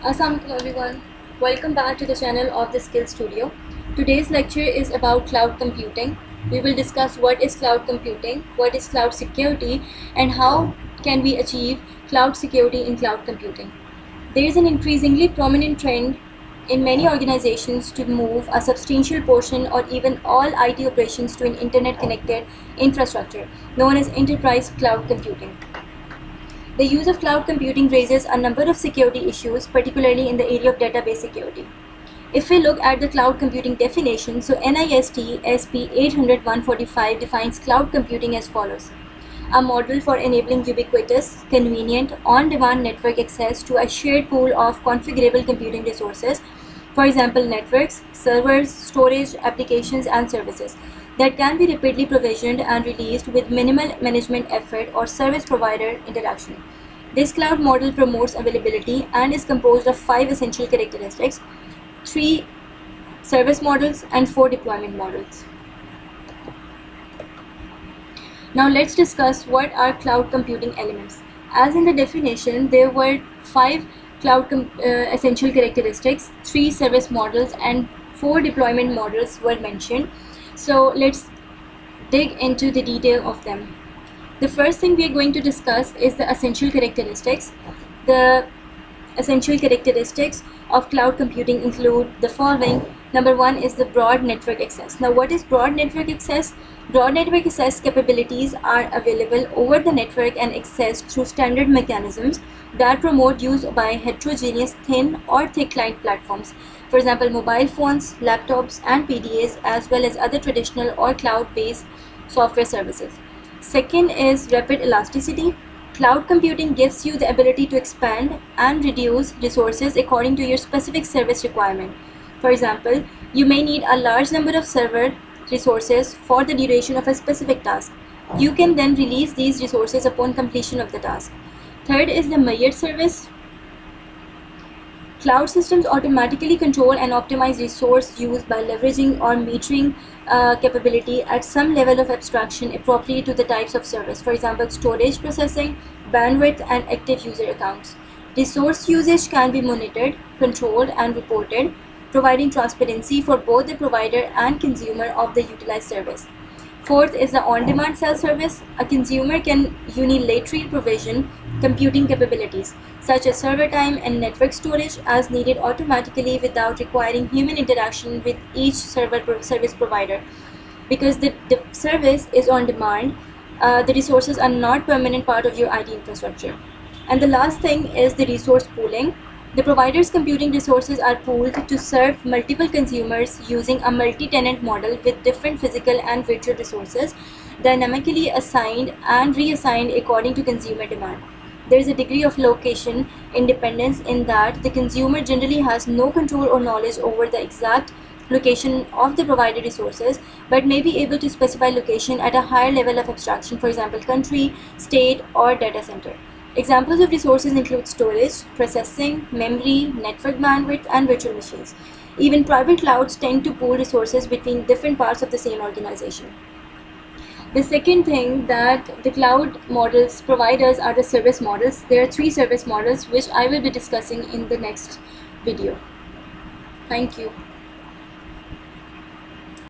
Assalamualaikum everyone. Welcome back to the channel of the Skill Studio. Today's lecture is about cloud computing. We will discuss what is cloud computing, what is cloud security, and how can we achieve cloud security in cloud computing. There is an increasingly prominent trend in many organizations to move a substantial portion or even all IT operations to an internet connected infrastructure known as enterprise cloud computing. The use of cloud computing raises a number of security issues, particularly in the area of database security. If we look at the cloud computing definition, so NIST SP 800-145 defines cloud computing as follows: a model for enabling ubiquitous, convenient, on-demand network access to a shared pool of configurable computing resources, for example, networks, servers, storage, applications, and services that can be rapidly provisioned and released with minimal management effort or service provider interaction. This cloud model promotes availability and is composed of 5 essential characteristics: 3 service models and 4 deployment models. Now let's discuss what are cloud computing elements. As in the definition, there were 5 essential characteristics, 3 service models, and 4 deployment models were mentioned. So let's dig into the detail of them. The first thing we are going to discuss is the essential characteristics. The essential characteristics of cloud computing include the following. Number 1 is the broad network access. Now, what is broad network access? Broad network access capabilities are available over the network and accessed through standard mechanisms that promote use by heterogeneous thin or thick client platforms. For example, mobile phones, laptops, and PDAs, as well as other traditional or cloud-based software services. Second is rapid elasticity. Cloud computing gives you the ability to expand and reduce resources according to your specific service requirement. For example, you may need a large number of server resources for the duration of a specific task. You can then release these resources upon completion of the task. Third is the measured service. Cloud systems automatically control and optimize resource use by leveraging or metering capability at some level of abstraction appropriate to the types of service. For example, storage, processing, bandwidth, and active user accounts. Resource usage can be monitored, controlled, and reported, providing transparency for both the provider and consumer of the utilized service. Fourth is the on-demand self-service. A consumer can unilaterally provision computing capabilities, such as server time and network storage, as needed automatically without requiring human interaction with each service provider. Because the service is on demand, the resources are not permanent part of your IT infrastructure. And the last thing is the resource pooling. The provider's computing resources are pooled to serve multiple consumers using a multi-tenant model with different physical and virtual resources dynamically assigned and reassigned according to consumer demand. There is a degree of location independence in that the consumer generally has no control or knowledge over the exact location of the provided resources, but may be able to specify location at a higher level of abstraction, for example, country, state, or data center. Examples of resources include storage, processing, memory, network bandwidth, and virtual machines. Even private clouds tend to pool resources between different parts of the same organization. The second thing that the cloud models provide us are the service models. There are 3 service models which I will be discussing in the next video. Thank you.